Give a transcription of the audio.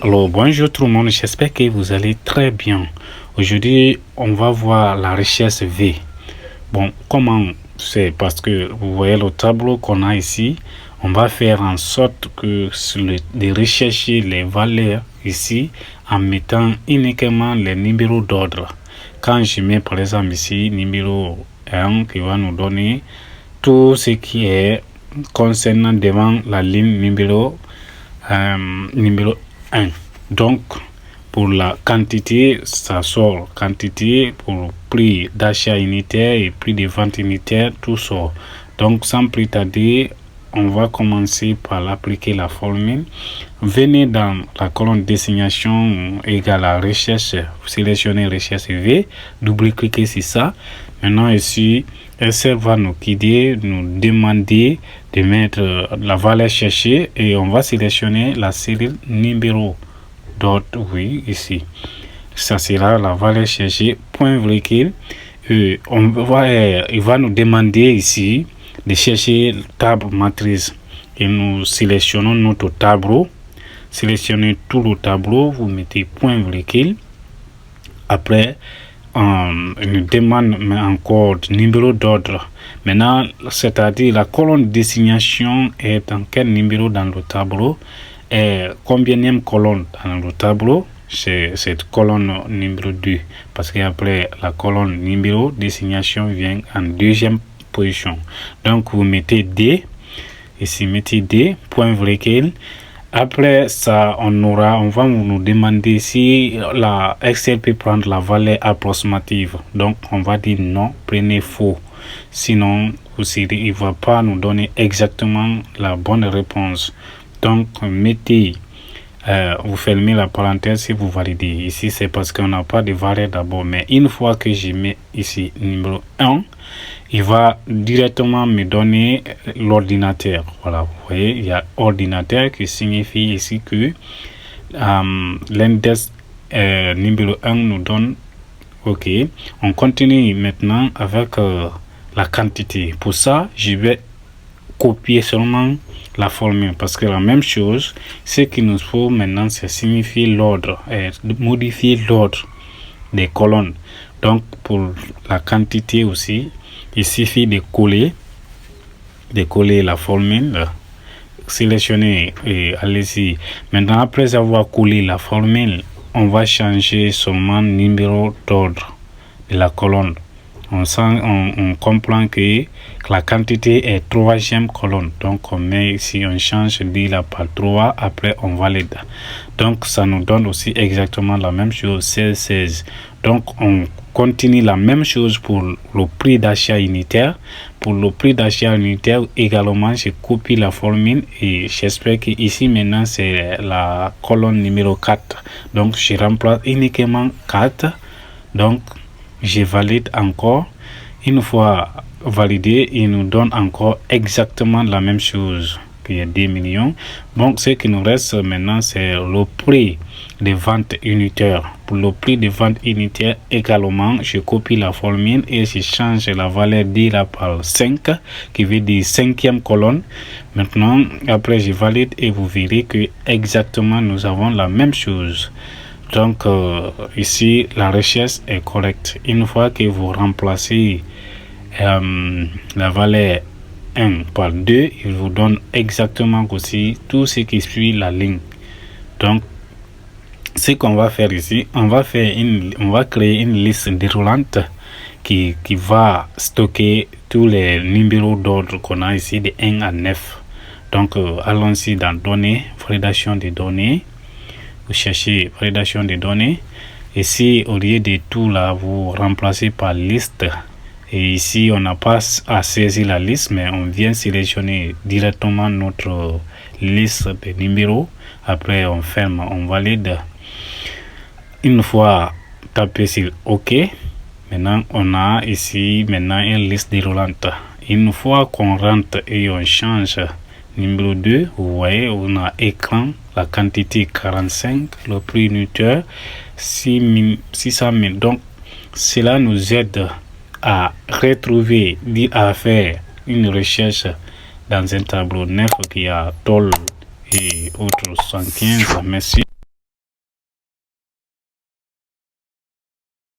Alors bonjour tout le monde, j'espère que vous allez très bien. Aujourd'hui, on va voir la richesse V. Bon, comment c'est? Parce que vous voyez le tableau qu'on a ici, on va faire en sorte que de rechercher les valeurs ici en mettant uniquement les numéros d'ordre. Quand je mets par exemple ici numéro 1 qui va nous donner tout ce qui est concernant devant la ligne numéro 1. Donc, pour la quantité, ça sort quantité pour prix d'achat unitaire et prix de vente unitaire, tout sort. Donc, sans plus tarder, on va commencer par appliquer la formule. Venez dans la colonne désignation égale à recherche, sélectionnez recherche V, double-cliquez sur ça. Maintenant ici, Excel va nous guider, nous demander de mettre la valeur cherchée et on va sélectionner la série numéro d'ordre, oui, ici. Ça sera la valeur cherchée, point virgule. Il va nous demander ici de chercher table matrice et nous sélectionnons notre tableau. Sélectionnez tout le tableau, vous mettez point virgule. Après, nous demande encore numéro d'ordre. Maintenant, c'est-à-dire la colonne désignation est en quel numéro dans le tableau et combienième colonne dans le tableau. C'est cette colonne numéro 2 parce qu'après la colonne numéro désignation vient en deuxième position. Donc vous mettez D ici, mettez D point virgule. Après ça, on va nous demander si la Excel peut prendre la valeur approximative. Donc, on va dire non, prenez faux. Sinon, il ne va pas nous donner exactement la bonne réponse. Donc, mettez, vous fermez la parenthèse si vous validez. Ici, c'est parce qu'on n'a pas de valeur d'abord. Mais une fois que je mets ici numéro 1, il va directement me donner l'ordinateur. Voilà, vous voyez, il y a ordinateur qui signifie ici que l'index numéro 1 nous donne. Ok, on continue maintenant avec la quantité. Pour ça, je vais copier seulement la formule parce que la même chose, ce qu'il nous faut maintenant, c'est signifier l'ordre et modifier l'ordre des colonnes. Donc, pour la quantité aussi, il suffit de coller la formule, sélectionner et allez-y. Maintenant, après avoir collé la formule, on va changer seulement le numéro d'ordre de la colonne. On comprend que la quantité est troisième colonne. Donc, on met ici, on change de la par 3, après on valide. Donc, ça nous donne aussi exactement la même chose, 16. Donc, on continue la même chose pour le prix d'achat unitaire. Pour le prix d'achat unitaire, également, je copie la formule et j'espère que ici, maintenant, c'est la colonne numéro 4. Donc, je remplace uniquement 4. Donc, je valide encore. Une fois validé, il nous donne encore exactement la même chose, qu'il y a 10 millions. Donc, ce qui nous reste maintenant, c'est le prix de vente unitaire. Pour le prix de vente unitaire, également, je copie la formule et je change la valeur de la par 5, qui veut dire cinquième colonne. Maintenant, après, je valide et vous verrez que exactement, nous avons la même chose. Donc, ici, la recherche est correcte. Une fois que vous remplacez la valeur 1 par 2, il vous donne exactement aussi tout ce qui suit la ligne. Donc, ce qu'on va faire ici, on va créer une liste déroulante qui va stocker tous les numéros d'ordre qu'on a ici de 1 à 9. Donc, allons-y dans données, validation des données. Vous cherchez validation des données. Ici, au lieu de tout là, vous remplacez par liste. Et ici, on n'a pas à saisir la liste, mais on vient sélectionner directement notre liste de numéros. Après, on ferme, on valide. Une fois tapé sur OK, maintenant, on a ici maintenant une liste déroulante. Une fois qu'on rentre et on change numéro 2, vous voyez, on a écran, la quantité 45, le prix unitaire 600 000. Donc, cela nous aide à retrouver, à faire une recherche dans un tableau 9 qui a toll et autres 115. Merci.